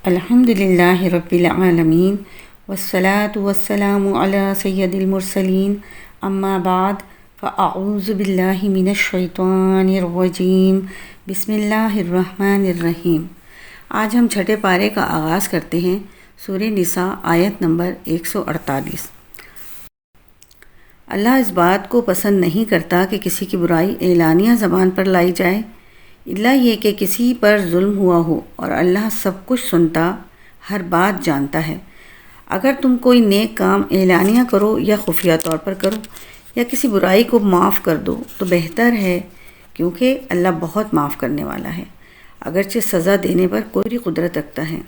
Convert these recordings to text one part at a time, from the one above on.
الحمد للہ رب العالمین والصلاة والسلام علی سید المرسلین اما بعد فاعوذ باللہ من الشیطان الرجیم بسم اللہ الرحمن الرحیم۔ آج ہم چھٹے پارے کا آغاز کرتے ہیں سورہ نساء آیت نمبر 148۔ اللہ اس بات کو پسند نہیں کرتا کہ کسی کی برائی اعلانیہ زبان پر لائی جائے، الا یہ کہ کسی پر ظلم ہوا ہو، اور اللہ سب کچھ سنتا، ہر بات جانتا ہے۔ اگر تم کوئی نیک کام اعلانیہ کرو یا خفیہ طور پر کرو یا کسی برائی کو معاف کر دو تو بہتر ہے، کیونکہ اللہ بہت معاف کرنے والا ہے، اگرچہ سزا دینے پر کوئی قدرت رکھتا ہے۔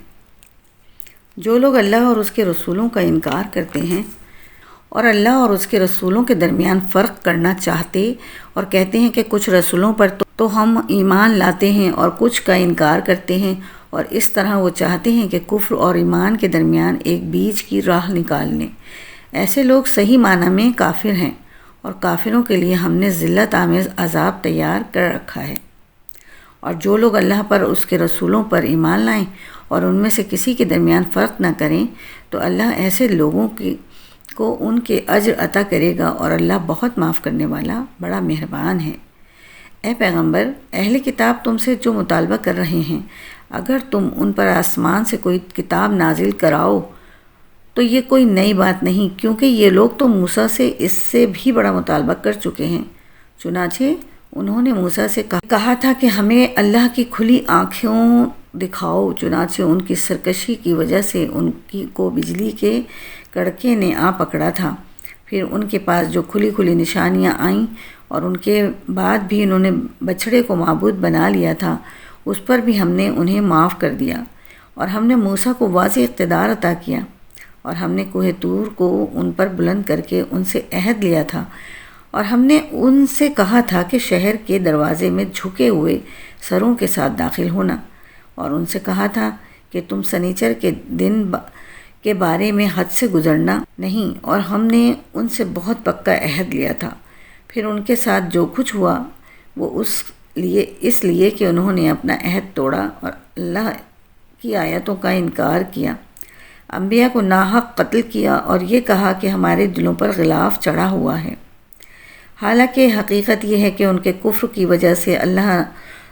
جو لوگ اللہ اور اس کے رسولوں کا انکار کرتے ہیں اور اللہ اور اس کے رسولوں کے درمیان فرق کرنا چاہتے اور کہتے ہیں کہ کچھ رسولوں پر تو ہم ایمان لاتے ہیں اور کچھ کا انکار کرتے ہیں، اور اس طرح وہ چاہتے ہیں کہ کفر اور ایمان کے درمیان ایک بیچ کی راہ نکال لیں، ایسے لوگ صحیح معنی میں کافر ہیں، اور کافروں کے لیے ہم نے ذلت آمیز عذاب تیار کر رکھا ہے۔ اور جو لوگ اللہ پر اس کے رسولوں پر ایمان لائیں اور ان میں سے کسی کے درمیان فرق نہ کریں تو اللہ ایسے لوگوں کو ان کے اجر عطا کرے گا، اور اللہ بہت معاف کرنے والا بڑا مہربان ہے۔ اے پیغمبر، اہل کتاب تم سے جو مطالبہ کر رہے ہیں، اگر تم ان پر آسمان سے کوئی کتاب نازل کراؤ تو یہ کوئی نئی بات نہیں، کیونکہ یہ لوگ تو موسیٰ سے اس سے بھی بڑا مطالبہ کر چکے ہیں۔ چنانچہ انہوں نے موسیٰ سے کہا تھا کہ ہمیں اللہ کی کھلی آنکھوں دکھاؤ، چنانچہ ان کی سرکشی کی وجہ سے ان کو بجلی کے کڑکے نے آ پکڑا تھا۔ پھر ان کے پاس جو کھلی کھلی نشانیاں آئیں اور ان کے بعد بھی انہوں نے بچھڑے کو معبود بنا لیا تھا، اس پر بھی ہم نے انہیں معاف کر دیا، اور ہم نے موسیٰ کو واضح اقتدار عطا کیا، اور ہم نے کوہ طور کو ان پر بلند کر کے ان سے عہد لیا تھا، اور ہم نے ان سے کہا تھا کہ شہر کے دروازے میں جھکے ہوئے سروں کے ساتھ داخل ہونا، اور ان سے کہا تھا کہ تم سنیچر کے دن کے بارے میں حد سے گزرنا نہیں، اور ہم نے ان سے بہت پکا عہد لیا تھا۔ پھر ان کے ساتھ جو کچھ ہوا وہ اس لیے کہ انہوں نے اپنا عہد توڑا اور اللہ کی آیتوں کا انکار کیا، انبیاء کو ناحق قتل کیا، اور یہ کہا کہ ہمارے دلوں پر غلاف چڑھا ہوا ہے، حالانکہ حقیقت یہ ہے کہ ان کے کفر کی وجہ سے اللہ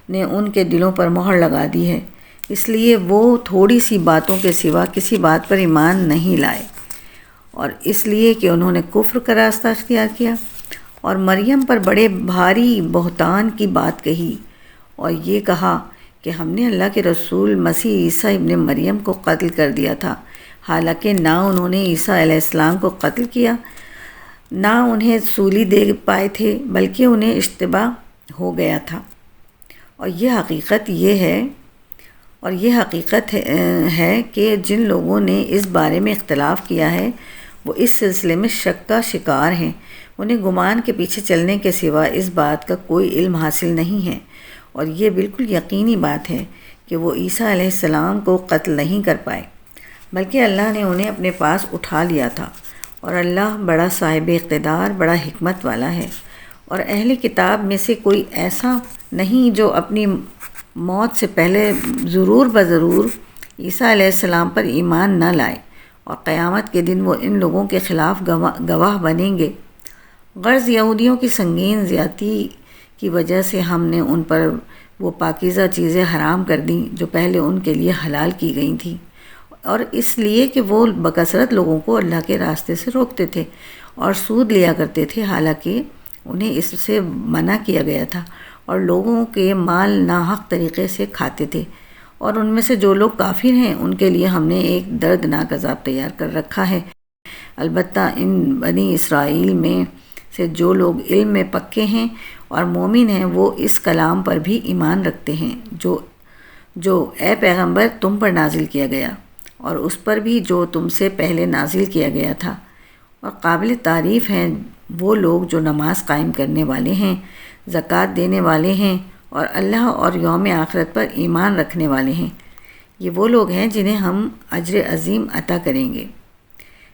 نے ان کے دلوں پر مہر لگا دی ہے، اس لیے وہ تھوڑی سی باتوں کے سوا کسی بات پر ایمان نہیں لائے، اور اس لیے کہ انہوں نے کفر کا راستہ اختیار کیا اور مریم پر بڑے بھاری بہتان کی بات کہی، اور یہ کہا کہ ہم نے اللہ کے رسول مسیح عیسیٰ ابن مریم کو قتل کر دیا تھا، حالانکہ نہ انہوں نے عیسیٰ علیہ السلام کو قتل کیا، نہ انہیں سولی دے پائے تھے، بلکہ انہیں اشتباہ ہو گیا تھا۔ اور یہ حقیقت ہے کہ جن لوگوں نے اس بارے میں اختلاف کیا ہے وہ اس سلسلے میں شک کا شکار ہیں، انہیں گمان کے پیچھے چلنے کے سوا اس بات کا کوئی علم حاصل نہیں ہے، اور یہ بالکل یقینی بات ہے کہ وہ عیسیٰ علیہ السلام کو قتل نہیں کر پائے، بلکہ اللہ نے انہیں اپنے پاس اٹھا لیا تھا، اور اللہ بڑا صاحب اقتدار، بڑا حکمت والا ہے۔ اور اہل کتاب میں سے کوئی ایسا نہیں جو اپنی موت سے پہلے ضرور بضرور عیسیٰ علیہ السلام پر ایمان نہ لائے، اور قیامت کے دن وہ ان لوگوں کے خلاف گواہ بنیں گے۔ غرض یہودیوں کی سنگین زیادتی کی وجہ سے ہم نے ان پر وہ پاکیزہ چیزیں حرام کر دیں جو پہلے ان کے لیے حلال کی گئی تھیں، اور اس لیے کہ وہ بکثرت لوگوں کو اللہ کے راستے سے روکتے تھے اور سود لیا کرتے تھے، حالانکہ انہیں اس سے منع کیا گیا تھا، اور لوگوں کے مال ناحق طریقے سے کھاتے تھے۔ اور ان میں سے جو لوگ کافر ہیں ان کے لیے ہم نے ایک دردناک عذاب تیار کر رکھا ہے۔ البتہ ان بنی اسرائیل میں سے جو لوگ علم میں پکے ہیں اور مومن ہیں وہ اس کلام پر بھی ایمان رکھتے ہیں جو اے پیغمبر تم پر نازل کیا گیا، اور اس پر بھی جو تم سے پہلے نازل کیا گیا تھا، اور قابل تعریف ہیں وہ لوگ جو نماز قائم کرنے والے ہیں، زکوٰۃ دینے والے ہیں، اور اللہ اور یوم آخرت پر ایمان رکھنے والے ہیں، یہ وہ لوگ ہیں جنہیں ہم اجر عظیم عطا کریں گے۔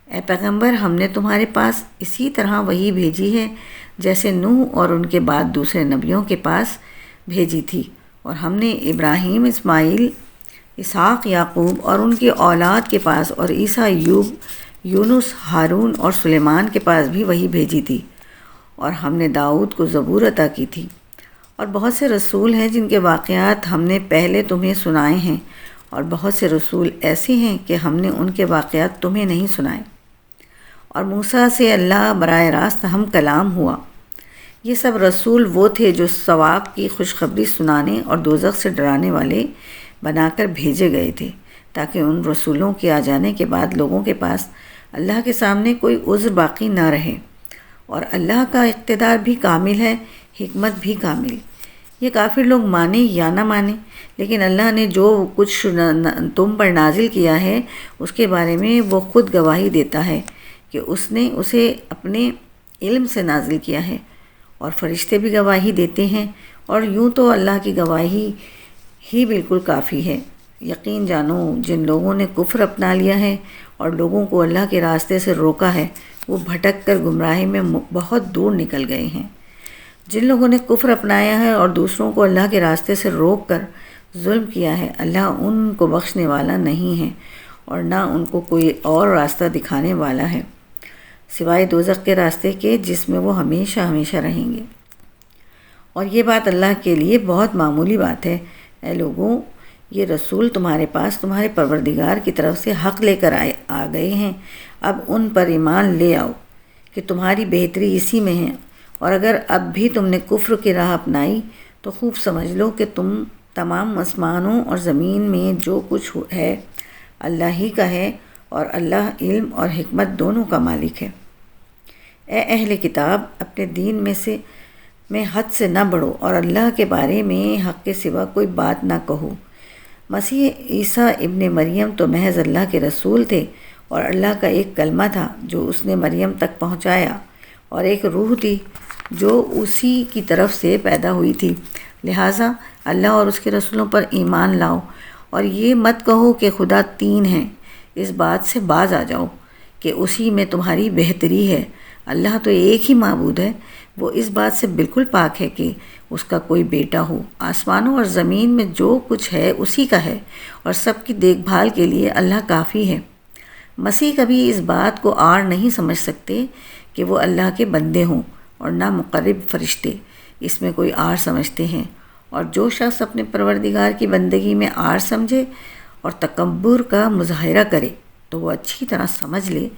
اے پیغمبر، ہم نے تمہارے پاس اسی طرح وحی بھیجی ہے جیسے نوح اور ان کے بعد دوسرے نبیوں کے پاس بھیجی تھی، اور ہم نے ابراہیم، اسماعیل، اسحاق یعقوب اور ان کی اولاد کے پاس، اور عیسیٰ ایوب، یونس، ہارون اور سلیمان کے پاس بھی وحی بھیجی تھی، اور ہم نے داؤد کو زبور عطا کی تھی۔ اور بہت سے رسول ہیں جن کے واقعات ہم نے پہلے تمہیں سنائے ہیں، اور بہت سے رسول ایسے ہیں کہ ہم نے ان کے واقعات تمہیں نہیں سنائے۔ اور موسیٰ سے اللہ براہ راست ہم کلام ہوا۔ یہ سب رسول وہ تھے جو ثواب کی خوشخبری سنانے اور دوزخ سے ڈرانے والے بنا کر بھیجے گئے تھے، تاکہ ان رسولوں کے آ جانے کے بعد لوگوں کے پاس اللہ کے سامنے کوئی عذر باقی نہ رہے۔ اور اللہ کا اقتدار بھی کامل ہے، حکمت بھی کامل۔ یہ کافر لوگ مانیں یا نہ مانیں، لیکن اللہ نے جو کچھ تم پر نازل کیا ہے اس کے بارے میں وہ خود گواہی دیتا ہے کہ اس نے اسے اپنے علم سے نازل کیا ہے، اور فرشتے بھی گواہی دیتے ہیں، اور یوں تو اللہ کی گواہی ہی بالکل کافی ہے۔ یقین جانو جن لوگوں نے کفر اپنا لیا ہے اور لوگوں کو اللہ کے راستے سے روکا ہے، وہ بھٹک کر گمراہی میں بہت دور نکل گئے ہیں۔ جن لوگوں نے کفر اپنایا ہے اور دوسروں کو اللہ کے راستے سے روک کر ظلم کیا ہے، اللہ ان کو بخشنے والا نہیں ہے اور نہ ان کو کوئی اور راستہ دکھانے والا ہے سوائے دوزخ کے راستے کے، جس میں وہ ہمیشہ ہمیشہ رہیں گے۔ اور یہ بات اللہ کے لیے بہت معمولی بات ہے۔ اے لوگوں، یہ رسول تمہارے پاس تمہارے پروردگار کی طرف سے حق لے کر آ گئے ہیں، اب ان پر ایمان لے آؤ کہ تمہاری بہتری اسی میں ہے۔ اور اگر اب بھی تم نے کفر کی راہ اپنائی تو خوب سمجھ لو کہ تم تمام آسمانوں اور زمین میں جو کچھ ہے اللہ ہی کا ہے، اور اللہ علم اور حکمت دونوں کا مالک ہے۔ اے اہل کتاب، اپنے دین میں حد سے نہ بڑھو اور اللہ کے بارے میں حق کے سوا کوئی بات نہ کہو۔ مسیح عیسیٰ ابن مریم تو محض اللہ کے رسول تھے، اور اللہ کا ایک کلمہ تھا جو اس نے مریم تک پہنچایا، اور ایک روح تھی جو اسی کی طرف سے پیدا ہوئی تھی۔ لہٰذا اللہ اور اس کے رسولوں پر ایمان لاؤ، اور یہ مت کہو کہ خدا تین ہیں، اس بات سے باز آ جاؤ کہ اسی میں تمہاری بہتری ہے۔ اللہ تو ایک ہی معبود ہے، وہ اس بات سے بالکل پاک ہے کہ اس کا کوئی بیٹا ہو۔ آسمانوں اور زمین میں جو کچھ ہے اسی کا ہے، اور سب کی دیکھ بھال کے لیے اللہ کافی ہے۔ مسیح کبھی اس بات کو عار نہیں سمجھ سکتے کہ وہ اللہ کے بندے ہوں، اور نہ مقرب فرشتے اس میں کوئی عار سمجھتے ہیں۔ اور جو شخص اپنے پروردگار کی بندگی میں عار سمجھے اور تکبر کا مظاہرہ کرے، تو وہ اچھی طرح سمجھ لے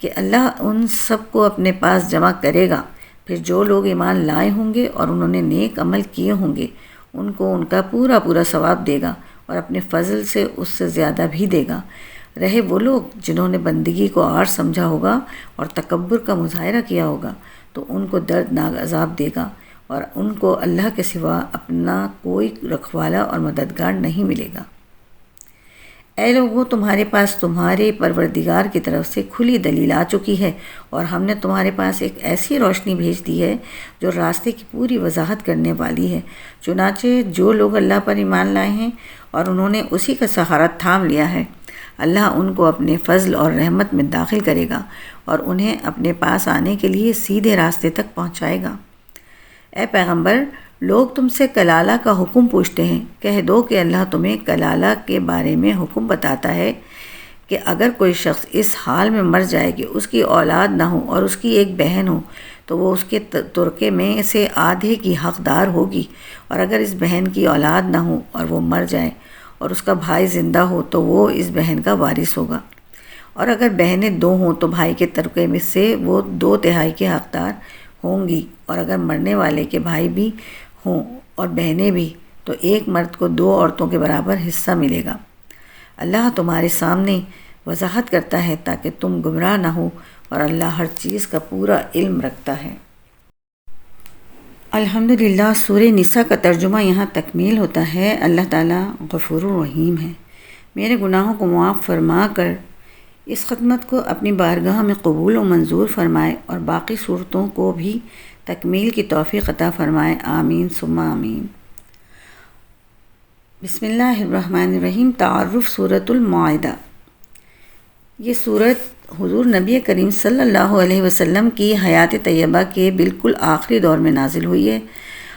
کہ اللہ ان سب کو اپنے پاس جمع کرے گا۔ پھر جو لوگ ایمان لائے ہوں گے اور انہوں نے نیک عمل کیے ہوں گے، ان کو ان کا پورا پورا ثواب دے گا، اور اپنے فضل سے اس سے زیادہ بھی دے گا۔ رہے وہ لوگ جنہوں نے بندگی کو عار سمجھا ہوگا اور تکبر کا مظاہرہ کیا ہوگا، تو ان کو دردناک عذاب دے گا، اور ان کو اللہ کے سوا اپنا کوئی رکھوالا اور مددگار نہیں ملے گا۔ اے لوگوں، تمہارے پاس تمہارے پروردگار کی طرف سے کھلی دلیل آ چکی ہے، اور ہم نے تمہارے پاس ایک ایسی روشنی بھیج دی ہے جو راستے کی پوری وضاحت کرنے والی ہے۔ چنانچہ جو لوگ اللہ پر ایمان لائے ہیں اور انہوں نے اسی کا سہارا تھام لیا ہے، اللہ ان کو اپنے فضل اور رحمت میں داخل کرے گا، اور انہیں اپنے پاس آنے کے لیے سیدھے راستے تک پہنچائے گا۔ اے پیغمبر، لوگ تم سے کلالہ کا حکم پوچھتے ہیں، کہہ دو کہ اللہ تمہیں کلالہ کے بارے میں حکم بتاتا ہے کہ اگر کوئی شخص اس حال میں مر جائے کہ اس کی اولاد نہ ہو اور اس کی ایک بہن ہو، تو وہ اس کے ترکے میں سے آدھے کی حقدار ہوگی، اور اگر اس بہن کی اولاد نہ ہو اور وہ مر جائے اور اس کا بھائی زندہ ہو تو وہ اس بہن کا وارث ہوگا، اور اگر بہنیں دو ہوں تو بھائی کے ترکے میں سے وہ 2/3 کے حقدار ہوں گی، اور اگر مرنے والے کے بھائی بھی ہوں اور بہنیں بھی تو ایک مرد کو 2 عورتوں کے برابر حصہ ملے گا۔ اللہ تمہارے سامنے وضاحت کرتا ہے تاکہ تم گمراہ نہ ہو، اور اللہ ہر چیز کا پورا علم رکھتا ہے۔ الحمدللہ، سورہ نساء کا ترجمہ یہاں تکمیل ہوتا ہے۔ اللہ تعالیٰ غفور الرحیم ہے، میرے گناہوں کو معاف فرما کر اس خدمت کو اپنی بارگاہ میں قبول و منظور فرمائے، اور باقی صورتوں کو بھی تکمیل کی توفیق عطا فرمائے، آمین ثم آمین۔ بسم اللہ الرحمن الرحیم۔ تعارف سورۃ المائدہ۔ یہ صورت حضور نبی کریم صلی اللہ علیہ وسلم کی حیات طیبہ کے بالکل آخری دور میں نازل ہوئی ہے۔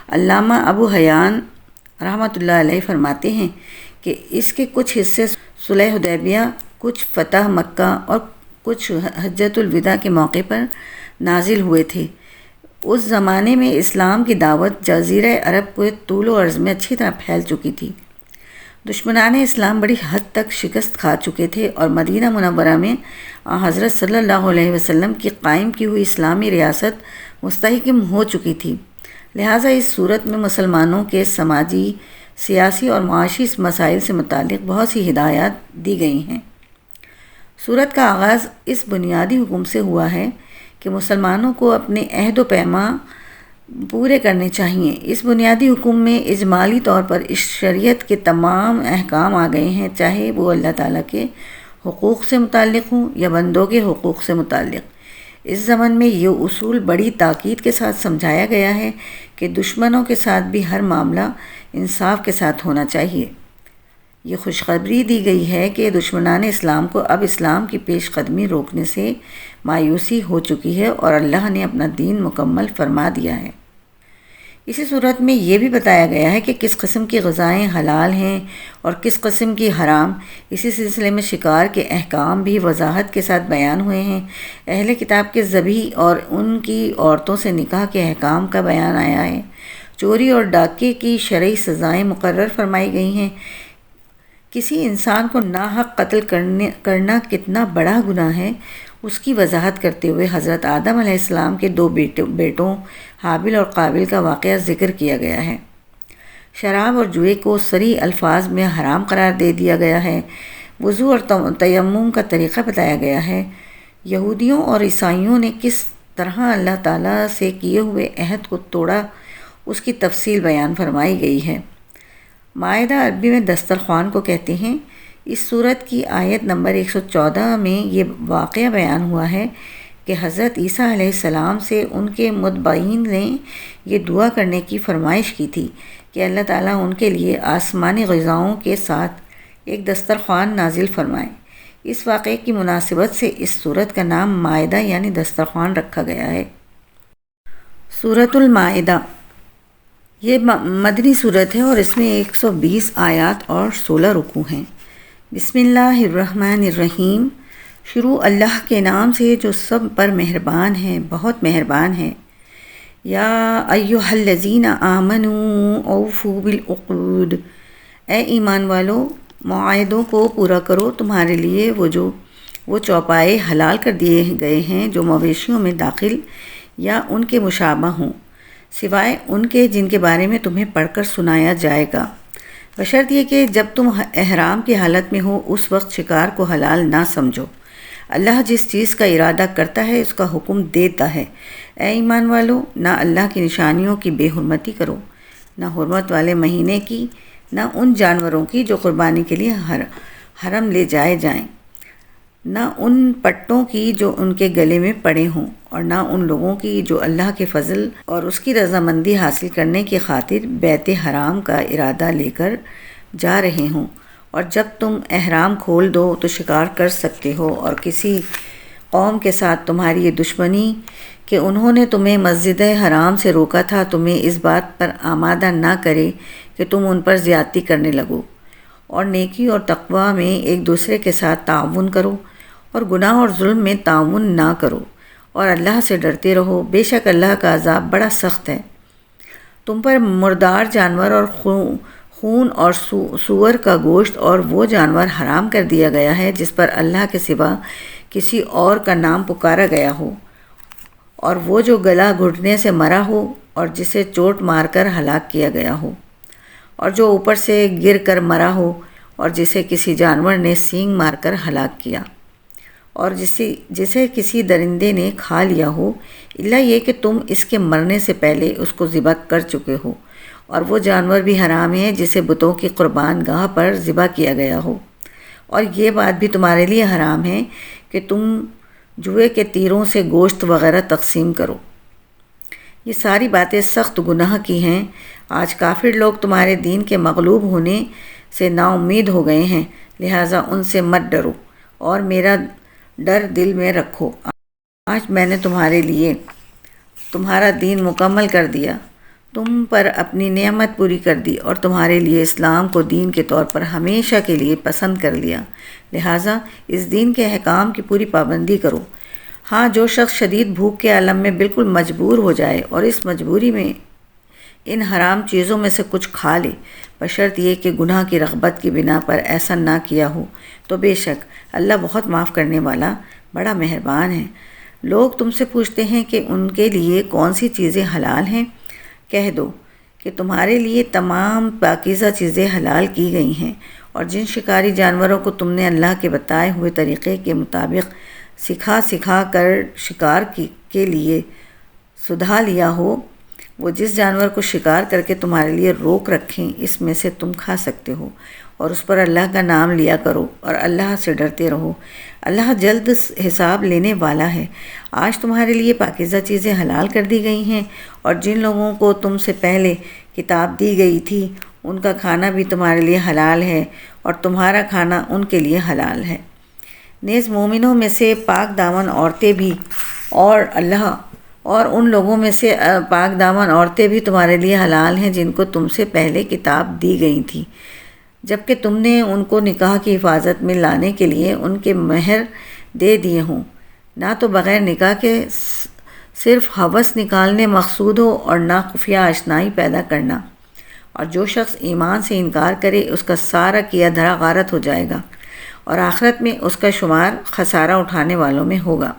علامہ ابو حیان رحمۃ اللہ علیہ فرماتے ہیں کہ اس کے کچھ حصے صلح حدیبیہ، کچھ فتح مکہ اور کچھ حجۃ الوداع کے موقع پر نازل ہوئے تھے۔ اس زمانے میں اسلام کی دعوت جزیرہ عرب کے طول و عرض میں اچھی طرح پھیل چکی تھی۔ دشمنان اسلام بڑی حد تک شکست کھا چکے تھے اور مدینہ منورہ میں حضرت صلی اللہ علیہ وسلم کی قائم کی ہوئی اسلامی ریاست مستحکم ہو چکی تھی۔ لہٰذا اس صورت میں مسلمانوں کے سماجی، سیاسی اور معاشی مسائل سے متعلق بہت سی ہدایات دی گئی ہیں۔ سورت کا آغاز اس بنیادی حکم سے ہوا ہے کہ مسلمانوں کو اپنے عہد و پیما پورے کرنے چاہیے۔ اس بنیادی حکم میں اجمالی طور پر اس شریعت کے تمام احکام آ گئے ہیں، چاہے وہ اللہ تعالیٰ کے حقوق سے متعلق ہوں یا بندوں کے حقوق سے متعلق۔ اس زمن میں یہ اصول بڑی تاکید کے ساتھ سمجھایا گیا ہے کہ دشمنوں کے ساتھ بھی ہر معاملہ انصاف کے ساتھ ہونا چاہیے۔ یہ خوشخبری دی گئی ہے کہ دشمنان اسلام کو اب اسلام کی پیش قدمی روکنے سے مایوسی ہو چکی ہے اور اللہ نے اپنا دین مکمل فرما دیا ہے۔ اسی صورت میں یہ بھی بتایا گیا ہے کہ کس قسم کی غذائیں حلال ہیں اور کس قسم کی حرام۔ اسی سلسلے میں شکار کے احکام بھی وضاحت کے ساتھ بیان ہوئے ہیں۔ اہل کتاب کے ذبح اور ان کی عورتوں سے نکاح کے احکام کا بیان آیا ہے۔ چوری اور ڈاکے کی شرعی سزائیں مقرر فرمائی گئی ہیں۔ کسی انسان کو ناحق قتل کرنا کتنا بڑا گناہ ہے، اس کی وضاحت کرتے ہوئے حضرت آدم علیہ السلام کے دو بیٹوں حابل اور قابل کا واقعہ ذکر کیا گیا ہے۔ شراب اور جوئے کو صریح الفاظ میں حرام قرار دے دیا گیا ہے۔ وضو اور تیمم کا طریقہ بتایا گیا ہے۔ یہودیوں اور عیسائیوں نے کس طرح اللہ تعالیٰ سے کیے ہوئے عہد کو توڑا، اس کی تفصیل بیان فرمائی گئی ہے۔ مائدہ عربی میں دسترخوان کو کہتے ہیں۔ اس سورت کی آیت نمبر 114 میں یہ واقعہ بیان ہوا ہے کہ حضرت عیسیٰ علیہ السلام سے ان کے متبعین نے یہ دعا کرنے کی فرمائش کی تھی کہ اللہ تعالیٰ ان کے لیے آسمانی غذاؤں کے ساتھ ایک دسترخوان نازل فرمائے۔ اس واقعے کی مناسبت سے اس سورت کا نام مائدہ یعنی دسترخوان رکھا گیا ہے۔ سورۃ المائدہ یہ مدنی سورت ہے اور اس میں 120 آیات اور 16 رکوع ہیں۔ بسم اللہ الرحمن الرحیم۔ شروع اللہ کے نام سے جو سب پر مہربان ہے، بہت مہربان ہے۔ یا ایھا الذین آمنوا اوفوا بالعقود، اے ایمان والو معاہدوں کو پورا کرو۔ تمہارے لیے وہ چوپائے حلال کر دیے گئے ہیں جو مویشیوں میں داخل یا ان کے مشابہ ہوں، سوائے ان کے جن کے بارے میں تمہیں پڑھ کر سنایا جائے گا، بشرط یہ کہ جب تم احرام کی حالت میں ہو اس وقت شکار کو حلال نہ سمجھو۔ اللہ جس چیز کا ارادہ کرتا ہے اس کا حکم دیتا ہے۔ اے ایمان والو، نہ اللہ کی نشانیوں کی بے حرمتی کرو، نہ حرمت والے مہینے کی، نہ ان جانوروں کی جو قربانی کے لیے حرم لے جائے جائیں، نہ ان پٹوں کی جو ان کے گلے میں پڑے ہوں، اور نہ ان لوگوں کی جو اللہ کے فضل اور اس کی رضامندی حاصل کرنے کی خاطر بیت حرام کا ارادہ لے کر جا رہے ہوں، اور جب تم احرام کھول دو تو شکار کر سکتے ہو۔ اور کسی قوم کے ساتھ تمہاری یہ دشمنی کہ انہوں نے تمہیں مسجد حرام سے روکا تھا، تمہیں اس بات پر آمادہ نہ کرے کہ تم ان پر زیادتی کرنے لگو، اور نیکی اور تقوی میں ایک دوسرے کے ساتھ تعاون کرو، اور گناہ اور ظلم میں تعاون نہ کرو، اور اللہ سے ڈرتے رہو، بے شک اللہ کا عذاب بڑا سخت ہے۔ تم پر مردار جانور اور خون اور سور کا گوشت اور وہ جانور حرام کر دیا گیا ہے جس پر اللہ کے سوا کسی اور کا نام پکارا گیا ہو، اور وہ جو گلا گھٹنے سے مرا ہو اور جسے چوٹ مار کر ہلاک کیا گیا ہو، اور جو اوپر سے گر کر مرا ہو اور جسے کسی جانور نے سینگ مار کر ہلاک کیا، اور جسے کسی درندے نے کھا لیا ہو، الا یہ کہ تم اس کے مرنے سے پہلے اس کو ذبح کر چکے ہو، اور وہ جانور بھی حرام ہے جسے بتوں کی قربان گاہ پر ذبح کیا گیا ہو، اور یہ بات بھی تمہارے لیے حرام ہے کہ تم جوئے کے تیروں سے گوشت وغیرہ تقسیم کرو۔ یہ ساری باتیں سخت گناہ کی ہیں۔ آج کافر لوگ تمہارے دین کے مغلوب ہونے سے نا امید ہو گئے ہیں، لہٰذا ان سے مت ڈرو اور میرا ڈر دل میں رکھو۔ آج میں نے تمہارے لیے تمہارا دین مکمل کر دیا، تم پر اپنی نعمت پوری کر دی اور تمہارے لیے اسلام کو دین کے طور پر ہمیشہ کے لیے پسند کر لیا، لہٰذا اس دین کے احکام کی پوری پابندی کرو۔ ہاں، جو شخص شدید بھوک کے عالم میں بالکل مجبور ہو جائے اور اس مجبوری میں ان حرام چیزوں میں سے کچھ کھا لے، بشرط یہ کہ گناہ کی رغبت کی بنا پر ایسا نہ کیا ہو، تو بے شک اللہ بہت معاف کرنے والا بڑا مہربان ہے۔ لوگ تم سے پوچھتے ہیں کہ ان کے لیے کون سی چیزیں حلال ہیں؟ کہہ دو کہ تمہارے لیے تمام پاکیزہ چیزیں حلال کی گئی ہیں، اور جن شکاری جانوروں کو تم نے اللہ کے بتائے ہوئے طریقے کے مطابق سکھا کر شکار کے لیے سدھا لیا ہو، وہ جس جانور کو شکار کر کے تمہارے لیے روک رکھیں اس میں سے تم کھا سکتے ہو، اور اس پر اللہ کا نام لیا کرو اور اللہ سے ڈرتے رہو۔ اللہ جلد حساب لینے والا ہے۔ آج تمہارے لیے پاکیزہ چیزیں حلال کر دی گئی ہیں، اور جن لوگوں کو تم سے پہلے کتاب دی گئی تھی ان کا کھانا بھی تمہارے لیے حلال ہے، اور تمہارا کھانا ان کے لیے حلال ہے۔ نیز مومنوں میں سے پاک دامن عورتیں بھی اور ان لوگوں میں سے پاک دامن عورتیں بھی تمہارے لیے حلال ہیں جن کو تم سے پہلے کتاب دی گئی تھی، جبکہ تم نے ان کو نکاح کی حفاظت میں لانے کے لیے ان کے مہر دے دیے ہوں، نہ تو بغیر نکاح کے صرف ہوس نکالنے مقصود ہو اور نہ خفیہ اشنائی پیدا کرنا۔ اور جو شخص ایمان سے انکار کرے اس کا سارا کیا دھرا غارت ہو جائے گا، اور آخرت میں اس کا شمار خسارہ اٹھانے والوں میں ہوگا۔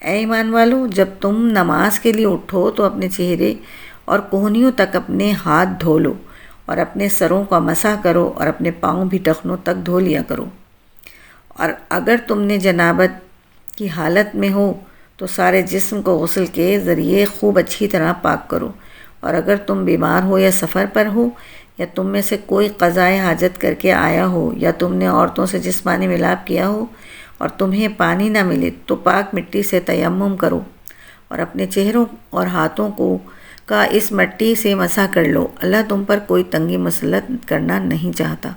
اے ایمان والو، جب تم نماز کے لیے اٹھو تو اپنے چہرے اور کوہنیوں تک اپنے ہاتھ دھو لو، اور اپنے سروں کا مسح کرو، اور اپنے پاؤں بھی ٹخنوں تک دھو لیا کرو۔ اور اگر تم نے جنابت کی حالت میں ہو تو سارے جسم کو غسل کے ذریعے خوب اچھی طرح پاک کرو، اور اگر تم بیمار ہو یا سفر پر ہو، یا تم میں سے کوئی قضائے حاجت کر کے آیا ہو، یا تم نے عورتوں سے جسمانی ملاپ کیا ہو اور تمہیں پانی نہ ملے، تو پاک مٹی سے تیمم کرو اور اپنے چہروں اور ہاتھوں کا اس مٹی سے مسح کر لو۔ اللہ تم پر کوئی تنگی مسلط کرنا نہیں چاہتا،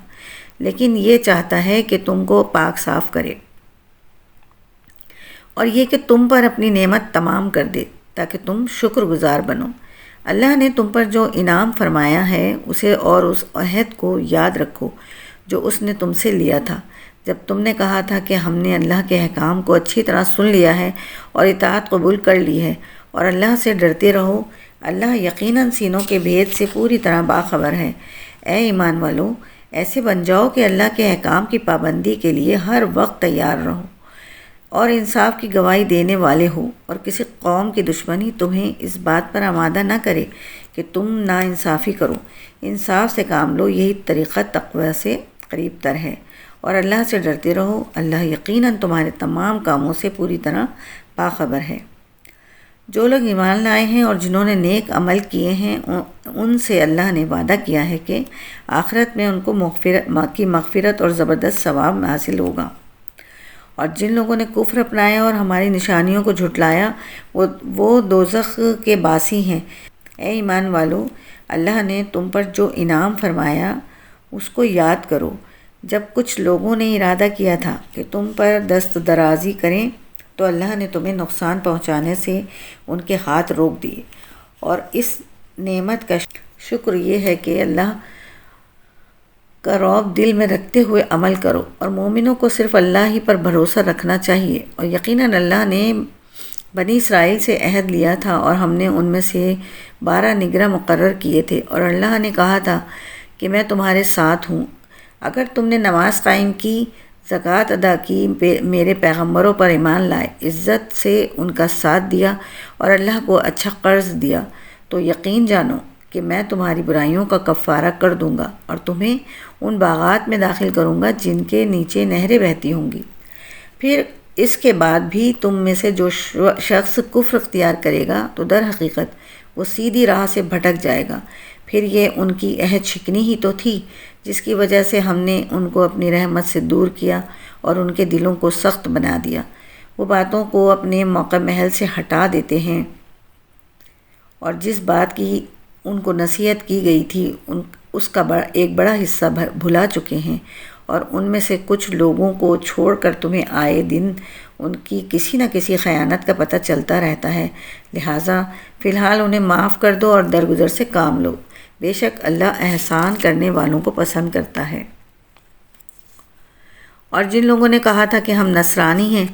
لیکن یہ چاہتا ہے کہ تم کو پاک صاف کرے، اور یہ کہ تم پر اپنی نعمت تمام کر دے تاکہ تم شکر گزار بنو۔ اللہ نے تم پر جو انعام فرمایا ہے اسے اور اس عہد کو یاد رکھو جو اس نے تم سے لیا تھا، جب تم نے کہا تھا کہ ہم نے اللہ کے احکام کو اچھی طرح سن لیا ہے اور اطاعت قبول کر لی ہے، اور اللہ سے ڈرتے رہو۔ اللہ یقیناً سینوں کے بھید سے پوری طرح باخبر ہے۔ اے ایمان والو، ایسے بن جاؤ کہ اللہ کے احکام کی پابندی کے لیے ہر وقت تیار رہو اور انصاف کی گواہی دینے والے ہو، اور کسی قوم کی دشمنی تمہیں اس بات پر آمادہ نہ کرے کہ تم ناانصافی کرو۔ انصاف سے کام لو، یہی طریقہ تقوی سے قریب تر ہے، اور اللہ سے ڈرتے رہو۔ اللہ یقیناً تمہارے تمام کاموں سے پوری طرح باخبر ہے۔ جو لوگ ایمان لائے ہیں اور جنہوں نے نیک عمل کیے ہیں ان سے اللہ نے وعدہ کیا ہے کہ آخرت میں ان کو مغفرت اور زبردست ثواب حاصل ہوگا، اور جن لوگوں نے کفر اپنایا اور ہماری نشانیوں کو جھٹلایا وہ دوزخ کے باسی ہیں۔ اے ایمان والو، اللہ نے تم پر جو انعام فرمایا اس کو یاد کرو۔ جب کچھ لوگوں نے ارادہ کیا تھا کہ تم پر دست درازی کریں تو اللہ نے تمہیں نقصان پہنچانے سے ان کے ہاتھ روک دیے، اور اس نعمت کا شکر یہ ہے کہ اللہ کا رعب دل میں رکھتے ہوئے عمل کرو، اور مومنوں کو صرف اللہ ہی پر بھروسہ رکھنا چاہیے۔ اور یقیناً اللہ نے بنی اسرائیل سے عہد لیا تھا اور ہم نے ان میں سے 12 نگراں مقرر کیے تھے، اور اللہ نے کہا تھا کہ میں تمہارے ساتھ ہوں۔ اگر تم نے نماز قائم کی، زکوٰۃ ادا کی، میرے پیغمبروں پر ایمان لائے، عزت سے ان کا ساتھ دیا اور اللہ کو اچھا قرض دیا، تو یقین جانو کہ میں تمہاری برائیوں کا کفارہ کر دوں گا اور تمہیں ان باغات میں داخل کروں گا جن کے نیچے نہریں بہتی ہوں گی۔ پھر اس کے بعد بھی تم میں سے جو شخص کفر اختیار کرے گا تو در حقیقت وہ سیدھی راہ سے بھٹک جائے گا۔ پھر یہ ان کی عہد شکنی ہی تو تھی جس کی وجہ سے ہم نے ان کو اپنی رحمت سے دور کیا اور ان کے دلوں کو سخت بنا دیا۔ وہ باتوں کو اپنے موقع محل سے ہٹا دیتے ہیں، اور جس بات کی ان کو نصیحت کی گئی تھی اس کا ایک بڑا حصہ بھلا چکے ہیں، اور ان میں سے کچھ لوگوں کو چھوڑ کر تمہیں آئے دن ان کی کسی نہ کسی خیانت کا پتہ چلتا رہتا ہے، لہٰذا فی الحال انہیں معاف کر دو اور درگزر سے کام لو، بے شک اللہ احسان کرنے والوں کو پسند کرتا ہے۔ اور جن لوگوں نے کہا تھا کہ ہم نصرانی ہیں،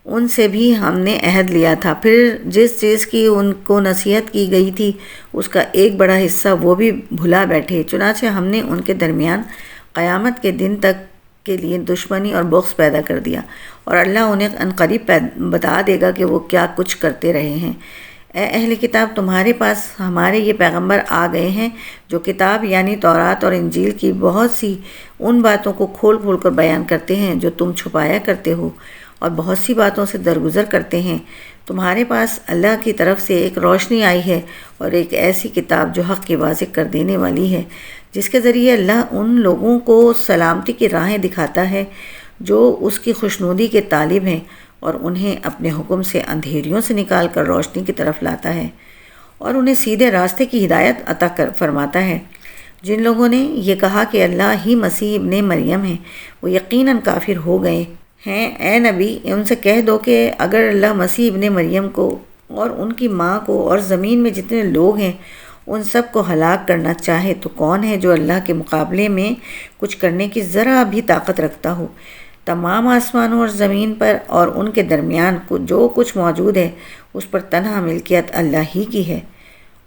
ان سے بھی ہم نے عہد لیا تھا، پھر جس چیز کی ان کو نصیحت کی گئی تھی اس کا ایک بڑا حصہ وہ بھی بھلا بیٹھے، چنانچہ ہم نے ان کے درمیان قیامت کے دن تک کے لیے دشمنی اور بغض پیدا کر دیا، اور اللہ انہیں عنقریب بتا دے گا کہ وہ کیا کچھ کرتے رہے ہیں۔ اے اہل کتاب، تمہارے پاس ہمارے یہ پیغمبر آ گئے ہیں جو کتاب یعنی تورات اور انجیل کی بہت سی ان باتوں کو کھول کھول کر بیان کرتے ہیں جو تم چھپایا کرتے ہو، اور بہت سی باتوں سے درگزر کرتے ہیں۔ تمہارے پاس اللہ کی طرف سے ایک روشنی آئی ہے اور ایک ایسی کتاب جو حق کی واضح کر دینے والی ہے، جس کے ذریعے اللہ ان لوگوں کو سلامتی کی راہیں دکھاتا ہے جو اس کی خوشنودی کے طالب ہیں، اور انہیں اپنے حکم سے اندھیریوں سے نکال کر روشنی کی طرف لاتا ہے، اور انہیں سیدھے راستے کی ہدایت عطا فرماتا ہے۔ جن لوگوں نے یہ کہا کہ اللہ ہی مسیح ابن مریم ہے، وہ یقیناً کافر ہو گئے ہیں۔ اے نبی، ان سے کہہ دو کہ اگر اللہ مسیح ابن مریم کو اور ان کی ماں کو اور زمین میں جتنے لوگ ہیں ان سب کو ہلاک کرنا چاہے تو کون ہے جو اللہ کے مقابلے میں کچھ کرنے کی ذرا بھی طاقت رکھتا ہو؟ تمام آسمانوں اور زمین پر اور ان کے درمیان جو کچھ موجود ہے اس پر تنہا ملکیت اللہ ہی کی ہے۔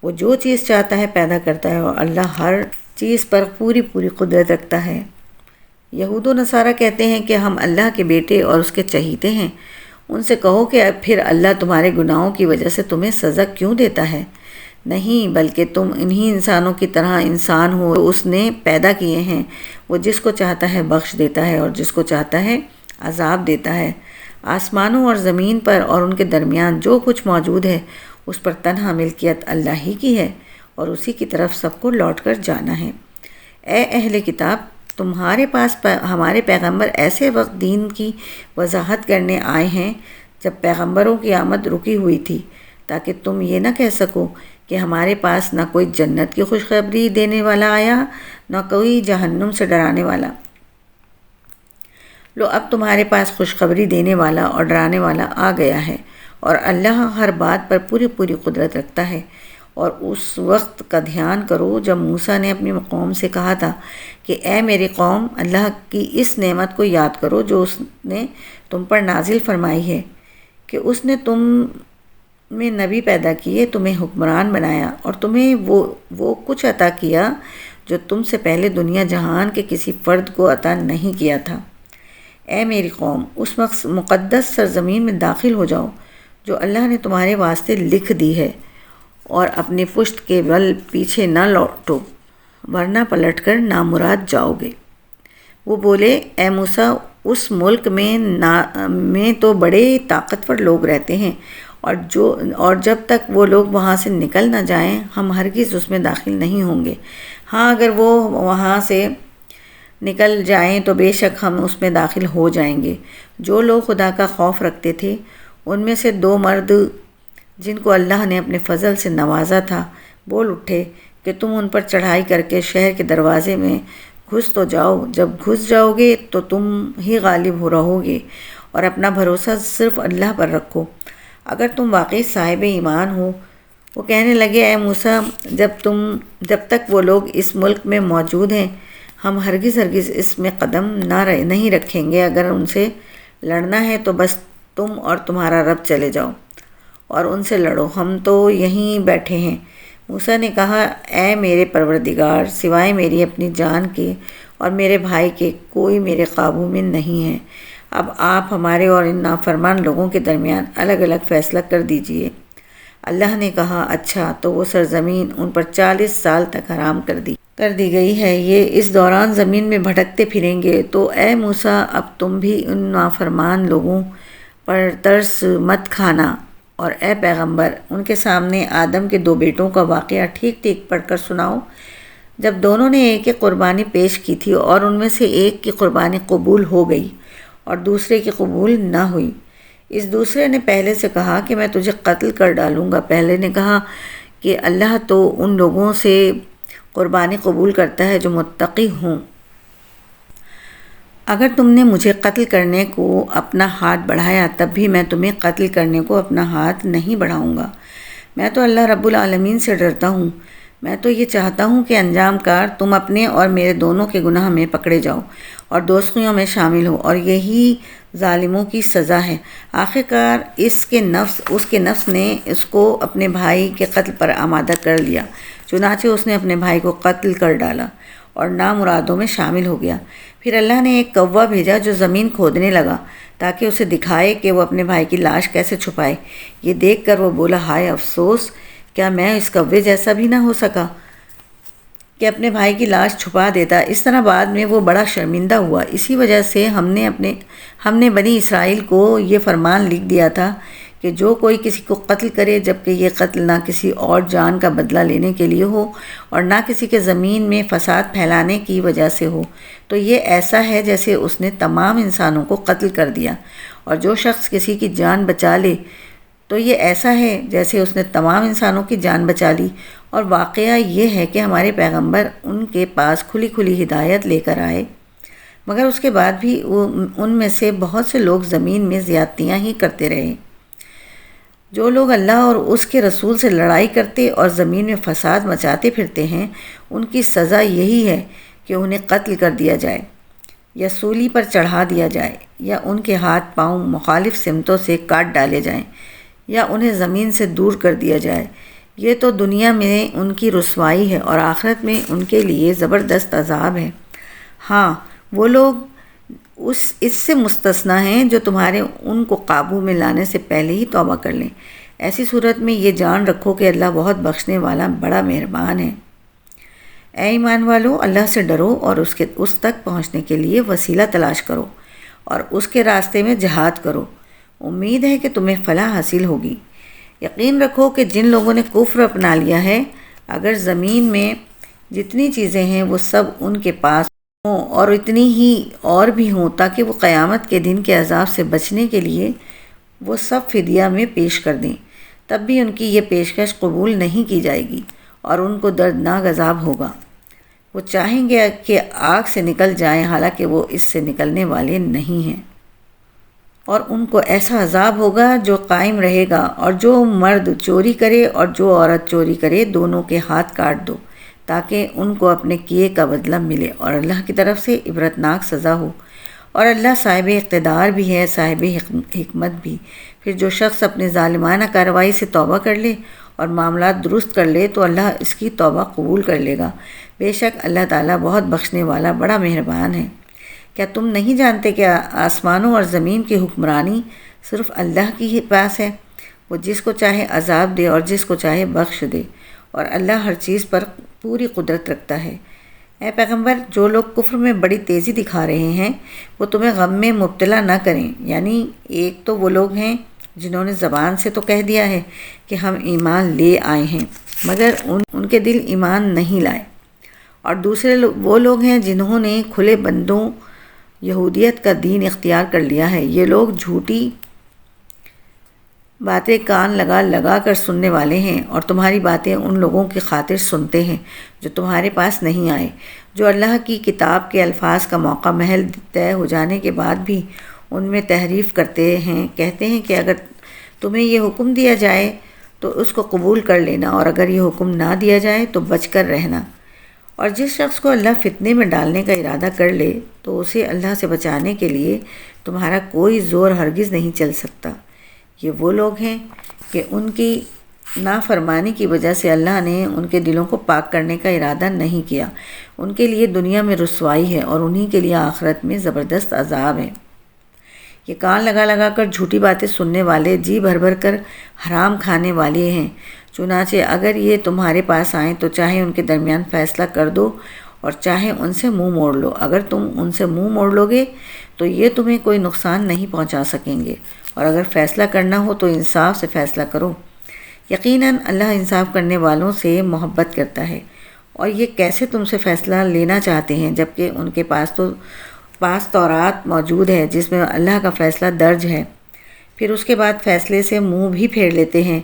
وہ جو چیز چاہتا ہے پیدا کرتا ہے، اور اللہ ہر چیز پر پوری قدرت رکھتا ہے۔ یہود و نصارہ کہتے ہیں کہ ہم اللہ کے بیٹے اور اس کے چہیتے ہیں۔ ان سے کہو کہ پھر اللہ تمہارے گناہوں کی وجہ سے تمہیں سزا کیوں دیتا ہے؟ نہیں، بلکہ تم انہی انسانوں کی طرح انسان ہو جو اس نے پیدا کیے ہیں۔ وہ جس کو چاہتا ہے بخش دیتا ہے اور جس کو چاہتا ہے عذاب دیتا ہے۔ آسمانوں اور زمین پر اور ان کے درمیان جو کچھ موجود ہے اس پر تنہا ملکیت اللہ ہی کی ہے، اور اسی کی طرف سب کو لوٹ کر جانا ہے۔ اے اہل کتاب، تمہارے پاس ہمارے پیغمبر ایسے وقت دین کی وضاحت کرنے آئے ہیں جب پیغمبروں کی آمد رکی ہوئی تھی، تاکہ تم یہ نہ کہہ سکو کہ ہمارے پاس نہ کوئی جنت کی خوشخبری دینے والا آیا نہ کوئی جہنم سے ڈرانے والا۔ لو، اب تمہارے پاس خوشخبری دینے والا اور ڈرانے والا آ گیا ہے، اور اللہ ہر بات پر پوری قدرت رکھتا ہے۔ اور اس وقت کا دھیان کرو جب موسیٰ نے اپنی قوم سے کہا تھا کہ اے میری قوم، اللہ کی اس نعمت کو یاد کرو جو اس نے تم پر نازل فرمائی ہے کہ اس نے تم میں نبی پیدا کیے، تمہیں حکمران بنایا اور تمہیں وہ کچھ عطا کیا جو تم سے پہلے دنیا جہان کے کسی فرد کو عطا نہیں کیا تھا۔ اے میری قوم، اس مقدس سرزمین میں داخل ہو جاؤ جو اللہ نے تمہارے واسطے لکھ دی ہے، اور اپنی پشت کے بل پیچھے نہ لوٹو ورنہ پلٹ کر نامراد جاؤ گے۔ وہ بولے، اے موسیٰ، اس ملک میں تو بڑے طاقتور لوگ رہتے ہیں، اور جب تک وہ لوگ وہاں سے نکل نہ جائیں ہم ہرگز اس میں داخل نہیں ہوں گے۔ ہاں، اگر وہ وہاں سے نکل جائیں تو بے شک ہم اس میں داخل ہو جائیں گے۔ جو لوگ خدا کا خوف رکھتے تھے ان میں سے 2 مرد جن کو اللہ نے اپنے فضل سے نوازا تھا بول اٹھے کہ تم ان پر چڑھائی کر کے شہر کے دروازے میں گھس تو جاؤ، جب گھس جاؤ گے تو تم ہی غالب ہو رہو گے، اور اپنا بھروسہ صرف اللہ پر رکھو اگر تم واقعی صاحب ایمان ہو۔ وہ کہنے لگے، اے موسیٰ، جب تک وہ لوگ اس ملک میں موجود ہیں ہم ہرگز اس میں قدم نہیں رکھیں گے۔ اگر ان سے لڑنا ہے تو بس تم اور تمہارا رب چلے جاؤ اور ان سے لڑو، ہم تو یہیں بیٹھے ہیں۔ موسیٰ نے کہا، اے میرے پروردگار، سوائے میری اپنی جان کے اور میرے بھائی کے کوئی میرے قابو میں نہیں ہے۔ اب آپ ہمارے اور ان نافرمان لوگوں کے درمیان الگ الگ فیصلہ کر دیجئے۔ اللہ نے کہا، اچھا، تو وہ سرزمین ان پر 40 سال تک حرام کر دی گئی ہے، یہ اس دوران زمین میں بھٹکتے پھریں گے۔ تو اے موسیٰ، اب تم بھی ان نافرمان لوگوں پر ترس مت کھانا، اور اے پیغمبر، ان کے سامنے آدم کے 2 بیٹوں کا واقعہ ٹھیک پڑھ کر سناؤ۔ جب دونوں نے ایک قربانی پیش کی تھی اور ان میں سے ایک کی قربانی قبول ہو گئی اور دوسرے کی قبول نہ ہوئی، اس دوسرے نے پہلے سے کہا کہ میں تجھے قتل کر ڈالوں گا۔ پہلے نے کہا کہ اللہ تو ان لوگوں سے قربانی قبول کرتا ہے جو متقی ہوں۔ اگر تم نے مجھے قتل کرنے کو اپنا ہاتھ بڑھایا تب بھی میں تمہیں قتل کرنے کو اپنا ہاتھ نہیں بڑھاؤں گا۔ میں تو اللہ رب العالمین سے ڈرتا ہوں۔ میں تو یہ چاہتا ہوں کہ انجام کار تم اپنے اور میرے دونوں کے گناہ میں پکڑے جاؤ اور دوزخیوں میں شامل ہو، اور یہی ظالموں کی سزا ہے۔ آخرکار اس کے نفس نے اس کو اپنے بھائی کے قتل پر آمادہ کر لیا، چنانچہ اس نے اپنے بھائی کو قتل کر ڈالا اور نامرادوں میں شامل ہو گیا۔ پھر اللہ نے ایک کوا بھیجا جو زمین کھودنے لگا تاکہ اسے دکھائے کہ وہ اپنے بھائی کی لاش کیسے چھپائے۔ یہ دیکھ کر وہ بولا، ہائے افسوس، کیا میں اس کوے جیسا بھی نہ ہو سکا کہ اپنے بھائی کی لاش چھپا دیتا۔ اس طرح بعد میں وہ بڑا شرمندہ ہوا۔ اسی وجہ سے ہم نے بنی اسرائیل کو یہ فرمان لکھ دیا تھا کہ جو کوئی کسی کو قتل کرے جبکہ یہ قتل نہ کسی اور جان کا بدلہ لینے کے لیے ہو اور نہ کسی کے زمین میں فساد پھیلانے کی وجہ سے ہو، تو یہ ایسا ہے جیسے اس نے تمام انسانوں کو قتل کر دیا، اور جو شخص کسی کی جان بچا لے تو یہ ایسا ہے جیسے اس نے تمام انسانوں کی جان بچا لی۔ اور واقعہ یہ ہے کہ ہمارے پیغمبر ان کے پاس کھلی کھلی ہدایت لے کر آئے، مگر اس کے بعد بھی ان میں سے بہت سے لوگ زمین میں زیادتیاں ہی کرتے رہے۔ جو لوگ اللہ اور اس کے رسول سے لڑائی کرتے اور زمین میں فساد مچاتے پھرتے ہیں، ان کی سزا یہی ہے کہ انہیں قتل کر دیا جائے یا سولی پر چڑھا دیا جائے، یا ان کے ہاتھ پاؤں مخالف سمتوں سے کاٹ ڈالے جائیں، یا انہیں زمین سے دور کر دیا جائے۔ یہ تو دنیا میں ان کی رسوائی ہے اور آخرت میں ان کے لیے زبردست عذاب ہے۔ ہاں، وہ لوگ اس سے مستثنیٰ ہیں جو تمہارے ان کو قابو میں لانے سے پہلے ہی توبہ کر لیں۔ ایسی صورت میں یہ جان رکھو کہ اللہ بہت بخشنے والا بڑا مہربان ہے۔ اے ایمان والو، اللہ سے ڈرو اور اس تک پہنچنے کے لیے وسیلہ تلاش کرو اور اس کے راستے میں جہاد کرو۔ امید ہے کہ تمہیں فلاح حاصل ہوگی۔ یقین رکھو کہ جن لوگوں نے کفر اپنا لیا ہے، اگر زمین میں جتنی چیزیں ہیں وہ سب ان کے پاس ہوں اور اتنی ہی اور بھی ہوں تاکہ وہ قیامت کے دن کے عذاب سے بچنے کے لیے وہ سب فدیہ میں پیش کر دیں، تب بھی ان کی یہ پیشکش قبول نہیں کی جائے گی اور ان کو دردناک عذاب ہوگا۔ وہ چاہیں گے کہ آگ سے نکل جائیں، حالانکہ وہ اس سے نکلنے والے نہیں ہیں، اور ان کو ایسا عذاب ہوگا جو قائم رہے گا۔ اور جو مرد چوری کرے اور جو عورت چوری کرے، دونوں کے ہاتھ کاٹ دو تاکہ ان کو اپنے کیے کا بدلہ ملے اور اللہ کی طرف سے عبرتناک سزا ہو، اور اللہ صاحب اقتدار بھی ہے، صاحب حکمت بھی۔ پھر جو شخص اپنے ظالمانہ کارروائی سے توبہ کر لے اور معاملات درست کر لے تو اللہ اس کی توبہ قبول کر لے گا۔ بے شک اللہ تعالیٰ بہت بخشنے والا بڑا مہربان ہے۔ کیا تم نہیں جانتے کہ آسمانوں اور زمین کی حکمرانی صرف اللہ کی ہی پاس ہے؟ وہ جس کو چاہے عذاب دے اور جس کو چاہے بخش دے، اور اللہ ہر چیز پر پوری قدرت رکھتا ہے۔ اے پیغمبر، جو لوگ کفر میں بڑی تیزی دکھا رہے ہیں وہ تمہیں غم میں مبتلا نہ کریں۔ یعنی ایک تو وہ لوگ ہیں جنہوں نے زبان سے تو کہہ دیا ہے کہ ہم ایمان لے آئے ہیں، مگر ان کے دل ایمان نہیں لائے، اور دوسرے وہ لوگ ہیں جنہوں نے کھلے بندوں یہودیت کا دین اختیار کر لیا ہے۔ یہ لوگ جھوٹی باتیں کان لگا لگا کر سننے والے ہیں، اور تمہاری باتیں ان لوگوں کی خاطر سنتے ہیں جو تمہارے پاس نہیں آئے، جو اللہ کی کتاب کے الفاظ کا موقع محل طے ہو جانے کے بعد بھی ان میں تحریف کرتے ہیں۔ کہتے ہیں کہ اگر تمہیں یہ حکم دیا جائے تو اس کو قبول کر لینا، اور اگر یہ حکم نہ دیا جائے تو بچ کر رہنا۔ اور جس شخص کو اللہ فتنے میں ڈالنے کا ارادہ کر لے تو اسے اللہ سے بچانے کے لیے تمہارا کوئی زور ہرگز نہیں چل سکتا۔ یہ وہ لوگ ہیں کہ ان کی نافرمانی کی وجہ سے اللہ نے ان کے دلوں کو پاک کرنے کا ارادہ نہیں کیا۔ ان کے لیے دنیا میں رسوائی ہے اور انہی کے لیے آخرت میں زبردست عذاب ہے۔ یہ کان لگا لگا کر جھوٹی باتیں سننے والے جی بھر بھر کر حرام کھانے والے ہیں۔ چنانچہ اگر یہ تمہارے پاس آئیں تو چاہے ان کے درمیان فیصلہ کر دو اور چاہے ان سے منہ موڑ لو۔ اگر تم ان سے منہ موڑ لو گے تو یہ تمہیں کوئی نقصان نہیں پہنچا سکیں گے، اور اگر فیصلہ کرنا ہو تو انصاف سے فیصلہ کرو۔ یقیناً اللہ انصاف کرنے والوں سے محبت کرتا ہے۔ اور یہ کیسے تم سے فیصلہ لینا چاہتے ہیں جبکہ ان کے پاس تورات موجود ہے جس میں اللہ کا فیصلہ درج ہے، پھر اس کے بعد فیصلے سے منہ بھی پھیر لیتے ہیں۔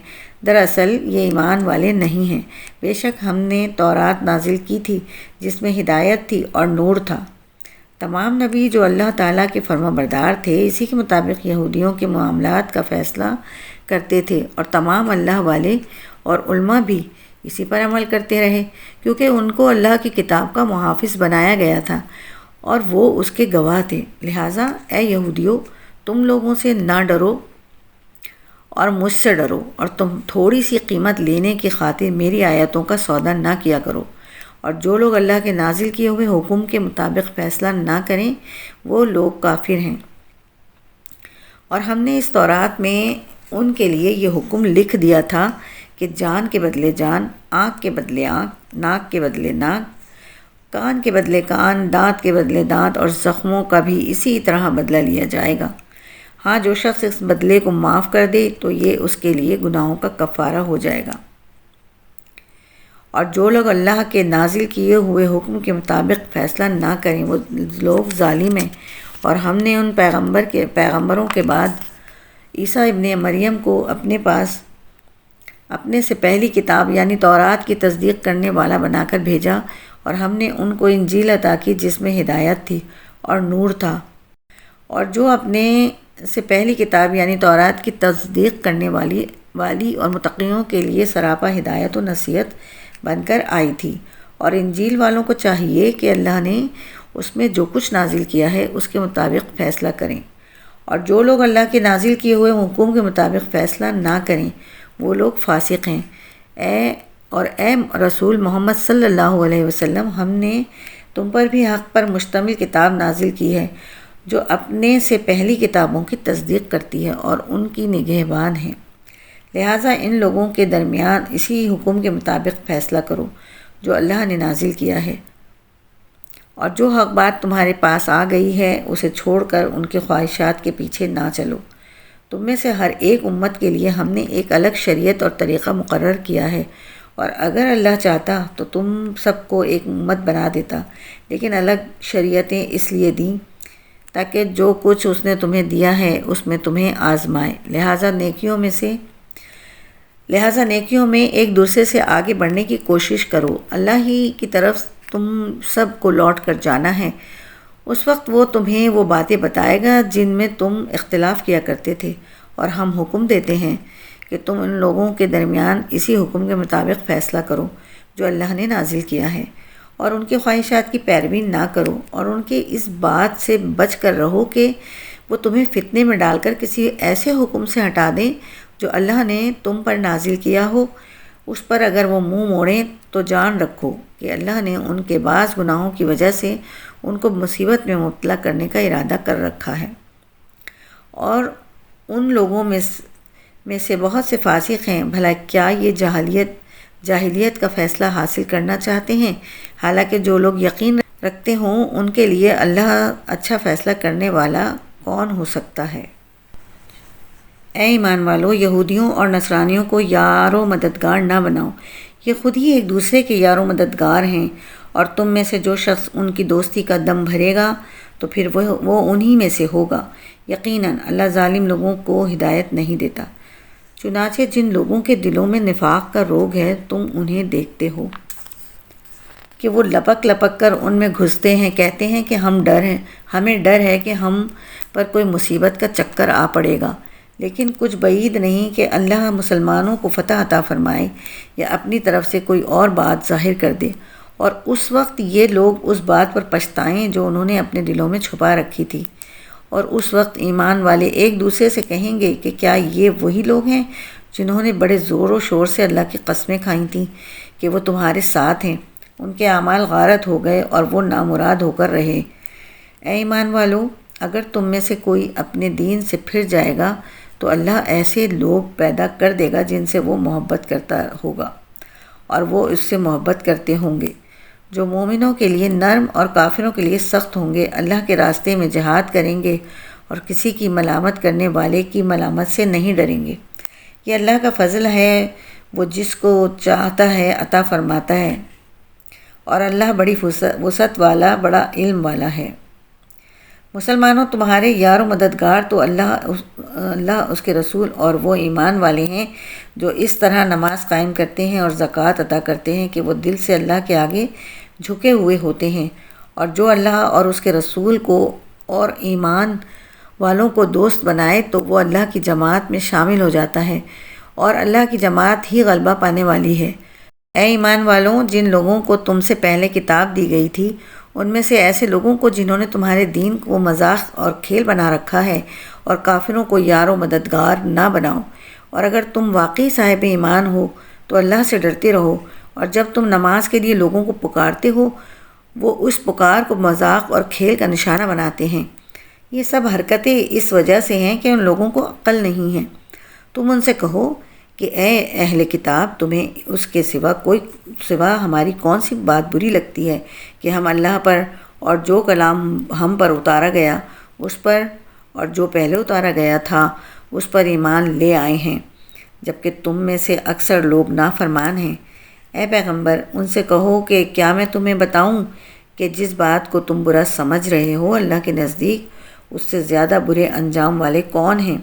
دراصل یہ ایمان والے نہیں ہیں۔ بے شک ہم نے تورات نازل کی تھی جس میں ہدایت تھی اور نور تھا۔ تمام نبی جو اللہ تعالیٰ کے فرما بردار تھے اسی کے مطابق یہودیوں کے معاملات کا فیصلہ کرتے تھے، اور تمام اللہ والے اور علماء بھی اسی پر عمل کرتے رہے، کیونکہ ان کو اللہ کی کتاب کا محافظ بنایا گیا تھا اور وہ اس کے گواہ تھے۔ لہٰذا اے یہودیو، تم لوگوں سے نہ ڈرو اور مجھ سے ڈرو، اور تم تھوڑی سی قیمت لینے کی خاطر میری آیتوں کا سودا نہ کیا کرو، اور جو لوگ اللہ کے نازل کیے ہوئے حکم کے مطابق فیصلہ نہ کریں وہ لوگ کافر ہیں۔ اور ہم نے اس تورات میں ان کے لیے یہ حکم لکھ دیا تھا کہ جان کے بدلے جان، آنکھ کے بدلے آنکھ، ناک کے بدلے ناک، کان کے بدلے کان، دانت کے بدلے دانت، اور زخموں کا بھی اسی طرح بدلہ لیا جائے گا۔ ہاں، جو شخص اس بدلے کو معاف کر دے تو یہ اس کے لیے گناہوں کا کفارہ ہو جائے گا۔ اور جو لوگ اللہ کے نازل کیے ہوئے حکم کے مطابق فیصلہ نہ کریں وہ لوگ ظالم ہیں۔ اور ہم نے ان پیغمبروں کے بعد عیسیٰ ابن مریم کو اپنے پاس اپنے سے پہلی کتاب یعنی تورات کی تصدیق کرنے والا بنا کر بھیجا، اور ہم نے ان کو انجیل عطا کی جس میں ہدایت تھی اور نور تھا، اور جو اپنے سے پہلی کتاب یعنی تورات کی تصدیق کرنے والی اور متقیوں کے لیے سراپا ہدایت و نصیحت بن کر آئی تھی۔ اور انجیل والوں کو چاہیے کہ اللہ نے اس میں جو کچھ نازل کیا ہے اس کے مطابق فیصلہ کریں، اور جو لوگ اللہ کے نازل کیے ہوئے حکم کے مطابق فیصلہ نہ کریں وہ لوگ فاسق ہیں۔ اے رسول محمد صلی اللہ علیہ وسلم، ہم نے تم پر بھی حق پر مشتمل کتاب نازل کی ہے جو اپنے سے پہلی کتابوں کی تصدیق کرتی ہے اور ان کی نگہبان ہے۔ لہٰذا ان لوگوں کے درمیان اسی حکم کے مطابق فیصلہ کرو جو اللہ نے نازل کیا ہے، اور جو حق بات تمہارے پاس آ گئی ہے اسے چھوڑ کر ان کے خواہشات کے پیچھے نہ چلو۔ تم میں سے ہر ایک امت کے لیے ہم نے ایک الگ شریعت اور طریقہ مقرر کیا ہے، اور اگر اللہ چاہتا تو تم سب کو ایک امت بنا دیتا، لیکن الگ شریعتیں اس لیے دیں تاکہ جو کچھ اس نے تمہیں دیا ہے اس میں تمہیں آزمائے۔ لہٰذا نیکیوں میں ایک دوسرے سے آگے بڑھنے کی کوشش کرو۔ اللہ ہی کی طرف تم سب کو لوٹ کر جانا ہے۔ اس وقت وہ تمہیں وہ باتیں بتائے گا جن میں تم اختلاف کیا کرتے تھے، اور ہم حکم دیتے ہیں کہ تم ان لوگوں کے درمیان اسی حکم کے مطابق فیصلہ کرو جو اللہ نے نازل کیا ہے، اور ان کے خواہشات کی پیروی نہ کرو، اور ان کے اس بات سے بچ کر رہو کہ وہ تمہیں فتنے میں ڈال کر کسی ایسے حکم سے ہٹا دیں جو اللہ نے تم پر نازل کیا ہو۔ اس پر اگر وہ منہ موڑیں تو جان رکھو کہ اللہ نے ان کے بعض گناہوں کی وجہ سے ان کو مصیبت میں مبتلا کرنے کا ارادہ کر رکھا ہے، اور ان لوگوں میں سے بہت سے فاسق ہیں۔ بھلا کیا یہ جاہلیت کا فیصلہ حاصل کرنا چاہتے ہیں؟ حالانکہ جو لوگ یقین رکھتے ہوں ان کے لیے اللہ اچھا فیصلہ کرنے والا کون ہو سکتا ہے۔ اے ایمان والو، یہودیوں اور نصرانیوں کو یار و مددگار نہ بناؤ، یہ خود ہی ایک دوسرے کے یار و مددگار ہیں، اور تم میں سے جو شخص ان کی دوستی کا دم بھرے گا تو پھر وہ انہی میں سے ہوگا۔ یقیناً اللہ ظالم لوگوں کو ہدایت نہیں دیتا۔ چنانچہ جن لوگوں کے دلوں میں نفاق کا روگ ہے تم انہیں دیکھتے ہو کہ وہ لپک لپک کر ان میں گھستے ہیں، کہتے ہیں کہ ہمیں ڈر ہے کہ ہم پر کوئی مصیبت کا چکر آ پڑے گا، لیکن کچھ بعید نہیں کہ اللہ مسلمانوں کو فتح عطا فرمائے یا اپنی طرف سے کوئی اور بات ظاہر کر دے، اور اس وقت یہ لوگ اس بات پر پچھتائیں جو انہوں نے اپنے دلوں میں چھپا رکھی تھی، اور اس وقت ایمان والے ایک دوسرے سے کہیں گے کہ کیا یہ وہی لوگ ہیں جنہوں نے بڑے زور و شور سے اللہ کی قسمیں کھائی تھیں کہ وہ تمہارے ساتھ ہیں؟ ان کے اعمال غارت ہو گئے اور وہ نامراد ہو کر رہے۔ اے ایمان والو، اگر تم میں سے کوئی اپنے دین سے پھر جائے گا تو اللہ ایسے لوگ پیدا کر دے گا جن سے وہ محبت کرتا ہوگا اور وہ اس سے محبت کرتے ہوں گے، جو مومنوں کے لیے نرم اور کافروں کے لیے سخت ہوں گے۔ اللہ کے راستے میں جہاد کریں گے اور کسی کی ملامت کرنے والے کی ملامت سے نہیں ڈریں گے۔ یہ اللہ کا فضل ہے، وہ جس کو چاہتا ہے عطا فرماتا ہے، اور اللہ بڑی وسعت والا، بڑا علم والا ہے۔ مسلمانوں، تمہارے یار و مددگار تو اللہ، اس کے رسول اور وہ ایمان والے ہیں جو اس طرح نماز قائم کرتے ہیں اور زکوٰۃ ادا کرتے ہیں کہ وہ دل سے اللہ کے آگے جھکے ہوئے ہوتے ہیں، اور جو اللہ اور اس کے رسول کو اور ایمان والوں کو دوست بنائے تو وہ اللہ کی جماعت میں شامل ہو جاتا ہے، اور اللہ کی جماعت ہی غلبہ پانے والی ہے۔ اے ایمان والوں، جن لوگوں کو تم سے پہلے کتاب دی گئی تھی، ان میں سے ایسے لوگوں کو جنہوں نے تمہارے دین کو مذاق اور کھیل بنا رکھا ہے، اور کافروں کو یار و مددگار نہ بناؤ۔ اور اگر تم واقعی صاحب ایمان ہو تو اللہ سے ڈرتے رہو، اور جب تم نماز کے لیے لوگوں کو پکارتے ہو، وہ اس پکار کو مذاق اور کھیل کا نشانہ بناتے ہیں۔ یہ سب حرکتیں اس وجہ سے ہیں کہ ان لوگوں کو عقل نہیں ہے۔ تم ان سے کہو کہ اے اہل کتاب، تمہیں اس کے سوا ہماری کون سی بات بری لگتی ہے کہ ہم اللہ پر اور جو کلام ہم پر اتارا گیا اس پر اور جو پہلے اتارا گیا تھا اس پر ایمان لے آئے ہیں، جبکہ تم میں سے اکثر لوگ نافرمان ہیں۔ اے پیغمبر، ان سے کہو کہ کیا میں تمہیں بتاؤں کہ جس بات کو تم برا سمجھ رہے ہو اللہ کے نزدیک اس سے زیادہ برے انجام والے کون ہیں؟